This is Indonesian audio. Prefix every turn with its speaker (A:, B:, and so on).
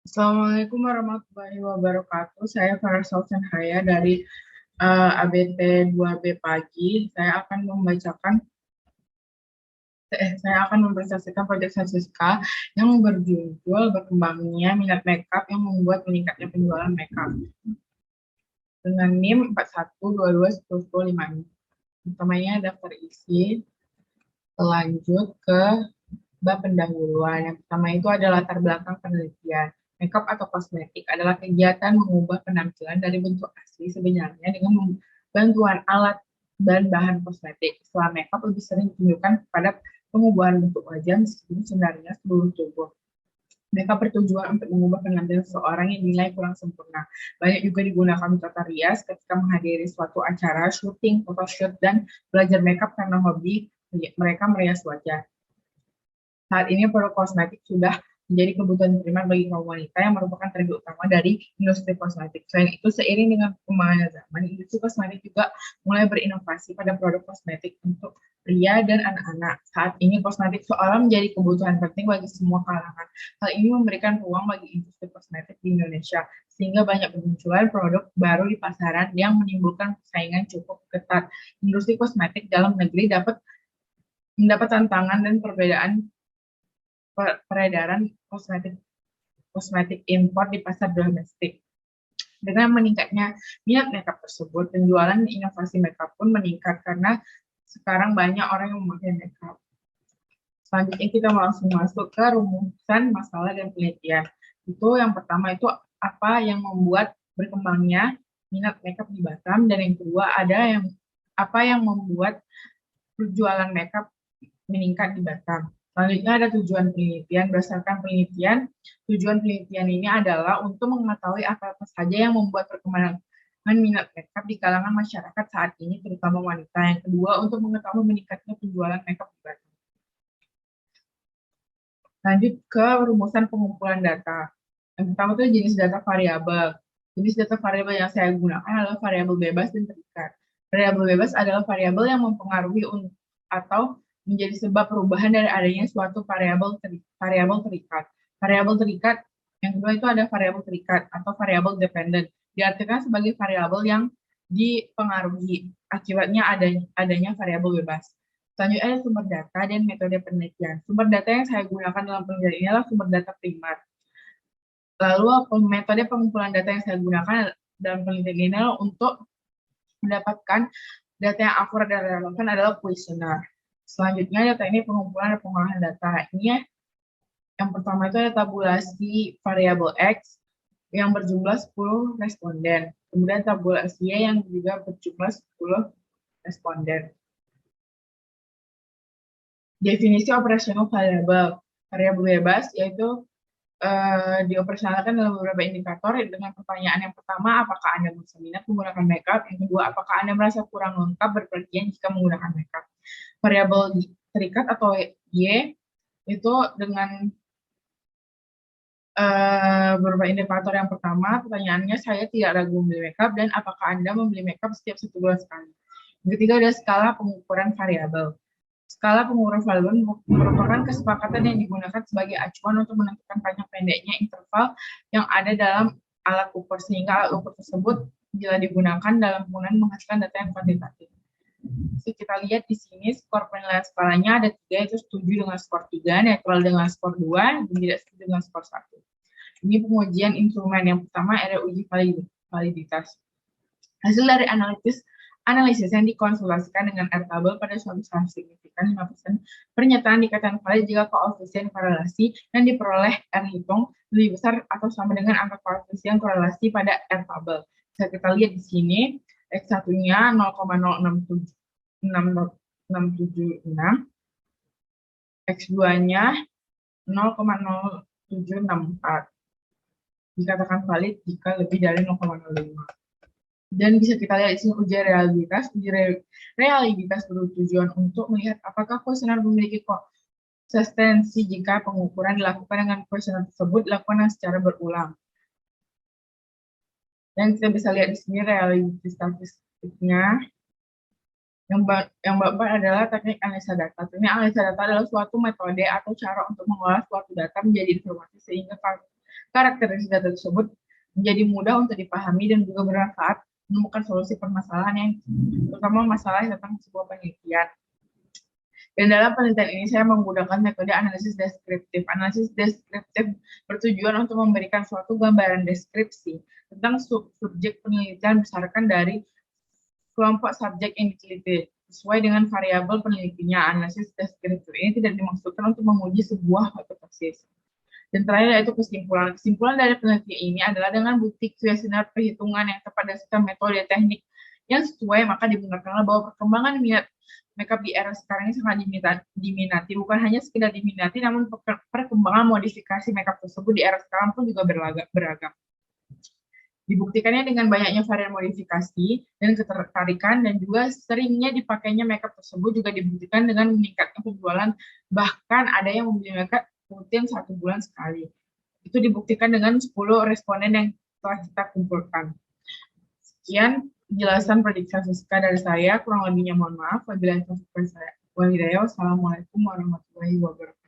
A: Assalamualaikum warahmatullahi wabarakatuh. Saya Farah Haya dari ABT 2B Pagi. Saya akan mempresentasikan proyek Francisca yang berjudul Berkembangnya Minat Makeup yang membuat meningkatnya penjualan makeup dengan NIM 41221055. Pertamanya daftar isi, lanjut ke bab pendahuluan. Yang pertama itu adalah latar belakang penelitian. Makeup atau kosmetik adalah kegiatan mengubah penampilan dari bentuk asli sebenarnya dengan bantuan alat dan bahan kosmetik. Setelah makeup lebih sering ditunjukkan pada pengubahan bentuk wajah meskipun sebenarnya seluruh tubuh. Mereka bertujuan untuk mengubah penampilan seseorang yang dinilai kurang sempurna. Banyak juga digunakan untuk tata rias ketika menghadiri suatu acara, syuting, photoshoot, dan belajar makeup karena hobi mereka merias wajah. Saat ini produk kosmetik sudah menjadi kebutuhan primer bagi kaum wanita yang merupakan tenaga utama dari industri kosmetik. Selain itu, seiring dengan perkembangan zaman, industri kosmetik juga mulai berinovasi pada produk kosmetik untuk pria dan anak-anak. Saat ini, kosmetik seolah menjadi kebutuhan penting bagi semua kalangan. Hal ini memberikan ruang bagi industri kosmetik di Indonesia, sehingga banyak bermunculan produk baru di pasaran yang menimbulkan persaingan cukup ketat. Industri kosmetik dalam negeri dapat mendapat tantangan dan perbedaan peredaran kosmetik kosmetik impor di pasar domestik. Dengan meningkatnya minat makeup tersebut, penjualan inovasi makeup pun meningkat karena sekarang banyak orang yang memakai makeup. Selanjutnya kita langsung masuk ke rumusan masalah dan penelitian. Itu yang pertama itu apa yang membuat berkembangnya minat makeup di Batam, dan yang kedua ada yang apa yang membuat penjualan makeup meningkat di Batam. Selanjutnya ada tujuan penelitian. Berdasarkan penelitian, tujuan penelitian ini adalah untuk mengetahui apa-apa saja yang membuat perkembangan minat makeup di kalangan masyarakat saat ini, terutama wanita. Yang kedua, untuk mengetahui meningkatnya penjualan makeup di Batam. Lanjut ke rumusan pengumpulan data. Yang pertama itu jenis data variabel. Jenis data variabel yang saya gunakan adalah variabel bebas dan terikat. Variabel bebas adalah variabel yang mempengaruhi atau menjadi sebab perubahan dari adanya suatu variabel terikat. Variabel terikat yang kedua itu ada variabel terikat atau variabel dependent. Diartikan sebagai variabel yang dipengaruhi akibatnya adanya variabel bebas. Selanjutnya ada sumber data dan metode penelitian. Sumber data yang saya gunakan dalam penelitian ini adalah sumber data primer. Lalu metode pengumpulan data yang saya gunakan dalam penelitian ini adalah untuk mendapatkan data yang akurat dan relevan adalah kuesioner. Selanjutnya data ini pengumpulan dan pengolahan data. Ini yang pertama itu ada tabulasi variabel X yang berjumlah 10 responden. Kemudian tabulasi Y yang juga berjumlah 10 responden. Definisi operasional variabel. Variabel bebas yaitu dioperasionalkan dalam beberapa indikator dengan pertanyaan yang pertama, apakah Anda berminat menggunakan makeup? Yang kedua, apakah Anda merasa kurang lengkap berpergian jika menggunakan makeup? Variabel terikat atau Y itu dengan beberapa indikator. Yang pertama, pertanyaannya saya tidak ragu membeli makeup dan apakah Anda membeli makeup setiap 1 bulan sekali? Yang ketiga ada skala pengukuran variabel. Skala pengukuran variabel merupakan kesepakatan yang digunakan sebagai acuan untuk menentukan panjang pendeknya interval yang ada dalam alat ukur, sehingga alat ukur tersebut bila digunakan dalam penggunaan menghasilkan data yang kuantitatif. Jadi kita lihat di sini skor penilaian skalanya ada 3, yaitu setuju dengan skor 3, netral dengan skor 2, dan tidak setuju dengan skor 1. Ini pengujian instrumen. Yang pertama ada uji validitas. Hasil dari analisis yang dikonsultasikan dengan Airtable pada suatu saat signifikan 5% pernyataan dikatakan valid jika koefisien korelasi yang diperoleh R hitung lebih besar atau sama dengan angka koefisien korelasi pada Airtable. Bisa kita lihat di sini X1-nya 0,0676, X2-nya 0,0764. Dikatakan valid jika lebih dari 0,05. Dan bisa kita lihat di sini uji realitas. Uji realitas bertujuan untuk melihat apakah kuesioner memiliki konsistensi jika pengukuran dilakukan dengan kuesioner tersebut dilakukan secara berulang. Dan kita bisa lihat di sini realitas statistiknya. Yang keempat adalah teknik analisa data. Teknik analisa data adalah suatu metode atau cara untuk mengolah suatu data menjadi informasi sehingga Karakteristik data tersebut menjadi mudah untuk dipahami dan juga bermanfaat menemukan solusi permasalahan yang terutama masalah tentang sebuah penelitian. Dan dalam penelitian ini saya menggunakan metode analisis deskriptif. Analisis deskriptif bertujuan untuk memberikan suatu gambaran deskripsi tentang subjek penelitian berdasarkan dari kelompok subjek yang diteliti sesuai dengan variabel penelitinya. Analisis deskriptif ini tidak dimaksudkan untuk menguji sebuah hipotesis. Dan terakhir yaitu kesimpulan. Kesimpulan dari penelitian ini adalah dengan bukti kuesioner perhitungan yang tepat dan serta metode teknik yang sesuai, maka digunakanlah bahwa perkembangan minat makeup di era sekarang ini sangat diminati. Bukan hanya sekedar diminati, namun perkembangan modifikasi makeup tersebut di era sekarang pun juga beragam. Dibuktikannya dengan banyaknya varian modifikasi dan ketertarikan dan juga seringnya dipakainya makeup tersebut juga dibuktikan dengan meningkatnya penjualan, bahkan ada yang membeli makeup rutin 1 bulan sekali. Itu dibuktikan dengan 10 responden yang telah kita kumpulkan. Sekian penjelasan prediksi fisika dari saya, kurang lebihnya mohon maaf. Wabillahi taufiq wal hidayah. Wassalamualaikum warahmatullahi wabarakatuh.